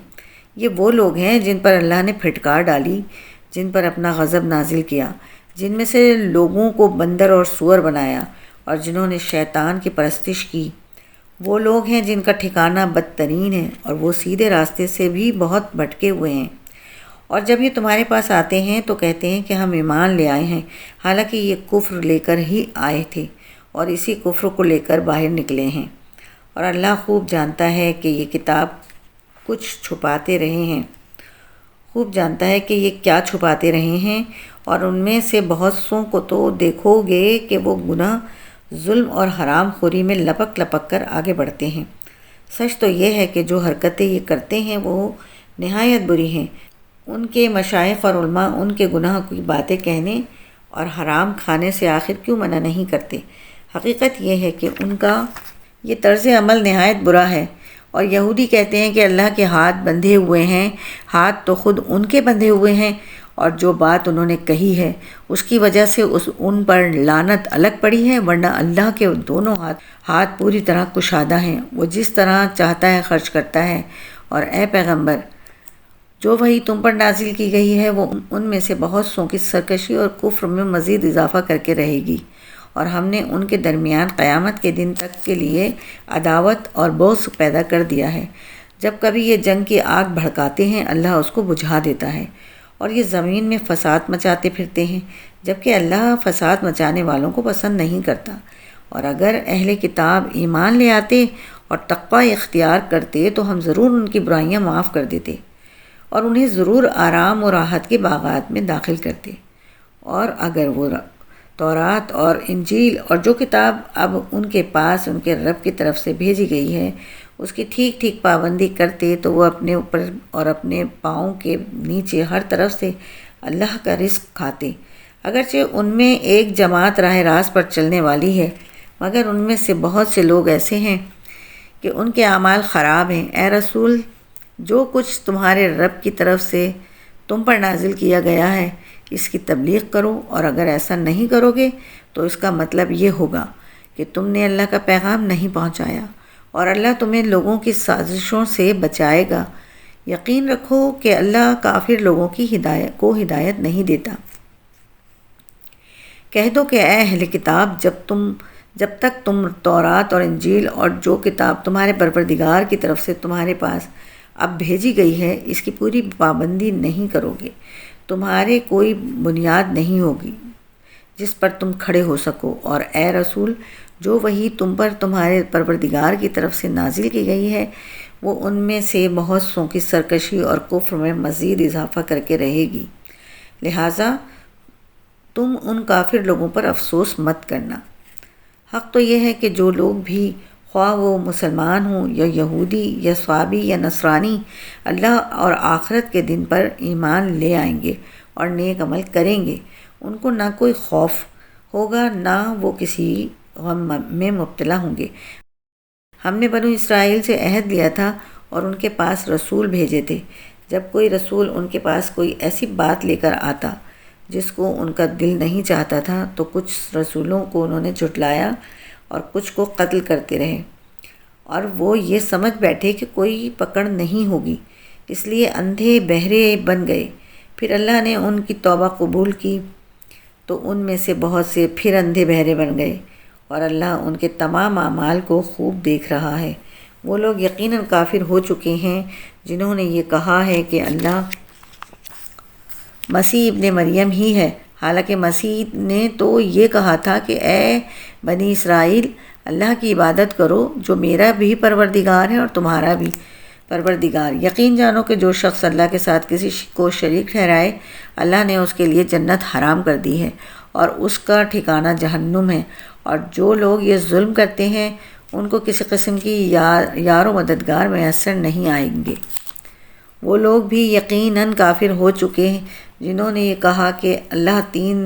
یہ وہ لوگ ہیں جن پر اللہ نے پھٹکار ڈالی، جن پر اپنا غضب نازل کیا، جن میں سے لوگوں کو بندر اور سور بنایا، اور جنہوں نے شیطان کی پرستش کی۔ وہ لوگ ہیں جن کا ٹھکانہ بدترین ہے، اور وہ سیدھے راستے سے بھی بہت بھٹکے ہوئے ہیں۔ اور جب یہ تمہارے پاس آتے ہیں تو کہتے ہیں کہ ہم ایمان لے آئے ہیں، حالانکہ یہ کفر لے کر ہی آئے تھے اور اسی کفر کو لے کر باہر نکلے ہیں۔ اور اللہ خوب جانتا ہے کہ یہ کتاب کچھ چھپاتے رہے ہیں، خوب جانتا ہے کہ یہ کیا چھپاتے رہے ہیں، اور ان میں سے بہت سوں کو تو دیکھو گے کہ وہ گناہ، ظلم اور حرام خوری میں لپک لپک کر آگے بڑھتے ہیں۔ سچ تو یہ ہے کہ جو حرکتیں یہ کرتے ہیں وہ نہایت بری ہیں۔ ان کے مشائخ اور علماء ان کے گناہ کی باتیں کہنے اور حرام کھانے سے آخر کیوں منع نہیں کرتے؟ حقیقت یہ ہے کہ ان کا یہ طرز عمل نہایت برا ہے۔ اور یہودی کہتے ہیں کہ اللہ کے ہاتھ بندھے ہوئے ہیں، ہاتھ تو خود ان کے بندھے ہوئے ہیں، اور جو بات انہوں نے کہی ہے اس کی وجہ سے ان پر لعنت الگ پڑی ہے، ورنہ اللہ کے دونوں ہاتھ پوری طرح کشادہ ہیں، وہ جس طرح چاہتا ہے خرچ کرتا ہے۔ اور اے پیغمبر، جو وحی تم پر نازل کی گئی ہے وہ ان میں سے بہت سوں کی سرکشی اور کفر میں مزید اضافہ کر کے رہے گی، اور ہم نے ان کے درمیان قیامت کے دن تک کے لیے عداوت اور بغض پیدا کر دیا ہے۔ جب کبھی یہ جنگ کی آگ بھڑکاتے ہیں اللہ اس کو بجھا دیتا ہے، اور یہ زمین میں فساد مچاتے پھرتے ہیں، جبکہ اللہ فساد مچانے والوں کو پسند نہیں کرتا۔ اور اگر اہل کتاب ایمان لے آتے اور تقوی اختیار کرتے تو ہم ضرور ان کی برائیاں معاف کر دیتے، اور انہیں ضرور آرام و راحت کے باغات میں داخل کرتے۔ اور اگر وہ تورات اور انجیل اور جو کتاب اب ان کے پاس ان کے رب کی طرف سے بھیجی گئی ہے اس کی ٹھیک ٹھیک پابندی کرتے تو وہ اپنے اوپر اور اپنے پاؤں کے نیچے ہر طرف سے اللہ کا رزق کھاتے۔ اگرچہ ان میں ایک جماعت راہ راست پر چلنے والی ہے، مگر ان میں سے بہت سے لوگ ایسے ہیں کہ ان کے اعمال خراب ہیں۔ اے رسول، جو کچھ تمہارے رب کی طرف سے تم پر نازل کیا گیا ہے اس کی تبلیغ کرو، اور اگر ایسا نہیں کرو گے تو اس کا مطلب یہ ہوگا کہ تم نے اللہ کا پیغام نہیں پہنچایا، اور اللہ تمہیں لوگوں کی سازشوں سے بچائے گا۔ یقین رکھو کہ اللہ کافر لوگوں کی ہدایت نہیں دیتا۔ کہہ دو کہ اے اہل کتاب، جب تک تم تورات اور انجیل اور جو کتاب تمہارے پروردگار کی طرف سے تمہارے پاس اب بھیجی گئی ہے اس کی پوری پابندی نہیں کرو گے، تمہارے کوئی بنیاد نہیں ہوگی جس پر تم کھڑے ہو سکو۔ اور اے رسول، جو وحی تم پر تمہارے پروردگار کی طرف سے نازل کی گئی ہے وہ ان میں سے بہت سوں کی سرکشی اور کفر میں مزید اضافہ کر کے رہے گی، لہٰذا تم ان کافر لوگوں پر افسوس مت کرنا۔ حق تو یہ ہے کہ جو لوگ بھی، خواہ وہ مسلمان ہوں یا یہودی یا صابی یا نصرانی، اللہ اور آخرت کے دن پر ایمان لے آئیں گے اور نیک عمل کریں گے، ان کو نہ کوئی خوف ہوگا نہ وہ کسی غم میں مبتلا ہوں گے۔ ہم نے بنو اسرائیل سے عہد لیا تھا اور ان کے پاس رسول بھیجے تھے۔ جب کوئی رسول ان کے پاس کوئی ایسی بات لے کر آتا جس کو ان کا دل نہیں چاہتا تھا تو کچھ رسولوں کو انہوں نے جھٹلایا اور کچھ کو قتل کرتے رہے، اور وہ یہ سمجھ بیٹھے کہ کوئی پکڑ نہیں ہوگی، اس لیے اندھے بہرے بن گئے۔ پھر اللہ نے ان کی توبہ قبول کی تو ان میں سے بہت سے پھر اندھے بہرے بن گئے، اور اللہ ان کے تمام اعمال کو خوب دیکھ رہا ہے۔ وہ لوگ یقیناً کافر ہو چکے ہیں جنہوں نے یہ کہا ہے کہ اللہ مسیح ابن مریم ہی ہے، حالانکہ مسیح نے تو یہ کہا تھا کہ اے بنی اسرائیل، اللہ کی عبادت کرو جو میرا بھی پروردگار ہے اور تمہارا بھی پروردگار۔ یقین جانو کہ جو شخص اللہ کے ساتھ کسی کو شریک ٹھہرائے، اللہ نے اس کے لیے جنت حرام کر دی ہے اور اس کا ٹھکانہ جہنم ہے، اور جو لوگ یہ ظلم کرتے ہیں ان کو کسی قسم کی یار و مددگار میسر نہیں آئیں گے۔ وہ لوگ بھی یقیناً کافر ہو چکے ہیں جنہوں نے یہ کہا کہ اللہ تین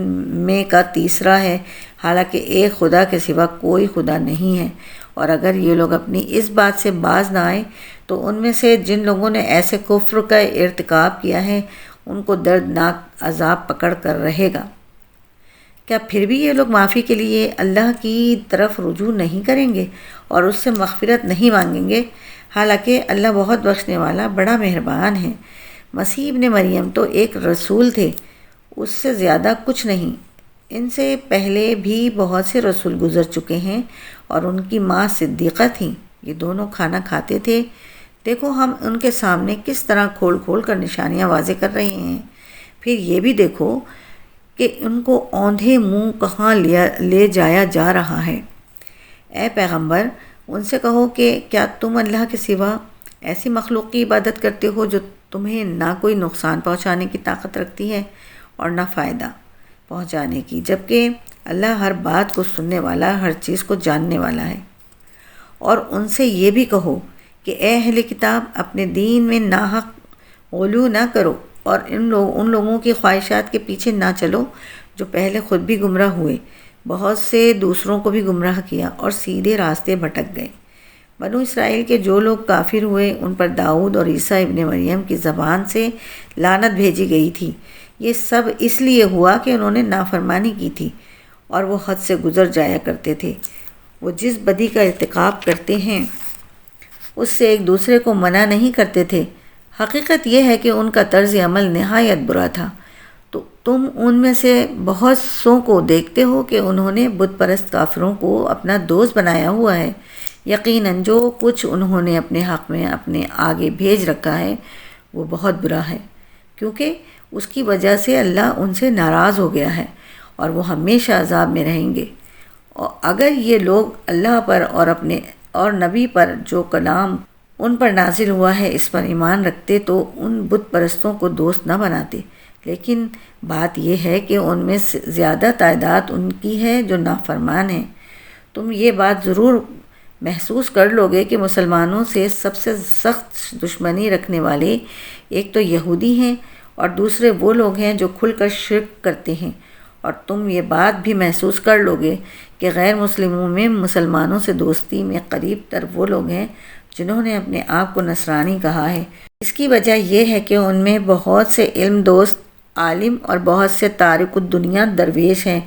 میں کا تیسرا ہے، حالانکہ ایک خدا کے سوا کوئی خدا نہیں ہے۔ اور اگر یہ لوگ اپنی اس بات سے باز نہ آئیں تو ان میں سے جن لوگوں نے ایسے کفر کا ارتکاب کیا ہے ان کو دردناک عذاب پکڑ کر رہے گا۔ کیا پھر بھی یہ لوگ معافی کے لیے اللہ کی طرف رجوع نہیں کریں گے اور اس سے مغفرت نہیں مانگیں گے؟ حالانکہ اللہ بہت بخشنے والا بڑا مہربان ہے۔ مسیح ابن مریم تو ایک رسول تھے، اس سے زیادہ کچھ نہیں۔ ان سے پہلے بھی بہت سے رسول گزر چکے ہیں اور ان کی ماں صدیقہ تھیں، یہ دونوں کھانا کھاتے تھے۔ دیکھو ہم ان کے سامنے کس طرح کھول کھول کر نشانیاں واضح کر رہے ہیں۔ پھر یہ بھی دیکھو کہ ان کو اوندھے منہ کہاں لے جایا جا رہا ہے۔ اے پیغمبر، ان سے کہو کہ کیا تم اللہ کے سوا ایسی مخلوق کی عبادت کرتے ہو جو تمہیں نہ کوئی نقصان پہنچانے کی طاقت رکھتی ہے اور نہ فائدہ پہنچانے کی، جبکہ اللہ ہر بات کو سننے والا، ہر چیز کو جاننے والا ہے۔ اور ان سے یہ بھی کہو کہ اے اہل کتاب، اپنے دین میں ناحق غلو نہ کرو اور ان لوگوں کی خواہشات کے پیچھے نہ چلو جو پہلے خود بھی گمراہ ہوئے، بہت سے دوسروں کو بھی گمراہ کیا اور سیدھے راستے بھٹک گئے۔ بنو اسرائیل کے جو لوگ کافر ہوئے ان پر داؤد اور عیسیٰ ابن مریم کی زبان سے لعنت بھیجی گئی تھی۔ یہ سب اس لیے ہوا کہ انہوں نے نافرمانی کی تھی اور وہ حد سے گزر جایا کرتے تھے۔ وہ جس بدی کا ارتکاب کرتے ہیں اس سے ایک دوسرے کو منع نہیں کرتے تھے۔ حقیقت یہ ہے کہ ان کا طرز عمل نہایت برا تھا۔ تو تم ان میں سے بہت سوں کو دیکھتے ہو کہ انہوں نے بت پرست کافروں کو اپنا دوست بنایا ہوا ہے۔ یقیناً جو کچھ انہوں نے اپنے حق میں اپنے آگے بھیج رکھا ہے وہ بہت برا ہے، کیونکہ اس کی وجہ سے اللہ ان سے ناراض ہو گیا ہے اور وہ ہمیشہ عذاب میں رہیں گے۔ اور اگر یہ لوگ اللہ پر اور نبی پر جو کلام ان پر نازل ہوا ہے اس پر ایمان رکھتے تو ان بت پرستوں کو دوست نہ بناتے، لیکن بات یہ ہے کہ ان میں زیادہ تعداد ان کی ہے جو نافرمان ہیں۔ تم یہ بات ضرور محسوس کر لو گے کہ مسلمانوں سے سب سے سخت دشمنی رکھنے والے ایک تو یہودی ہیں اور دوسرے وہ لوگ ہیں جو کھل کر شرک کرتے ہیں، اور تم یہ بات بھی محسوس کر لو گے کہ غیر مسلموں میں مسلمانوں سے دوستی میں قریب تر وہ لوگ ہیں جنہوں نے اپنے آپ کو نصرانی کہا ہے۔ اس کی وجہ یہ ہے کہ ان میں بہت سے علم دوست عالم اور بہت سے تارک الدنیا درویش ہیں،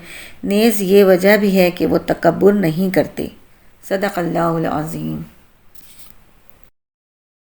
نیز یہ وجہ بھی ہے کہ وہ تکبر نہیں کرتے۔ صدق اللہ العظیم۔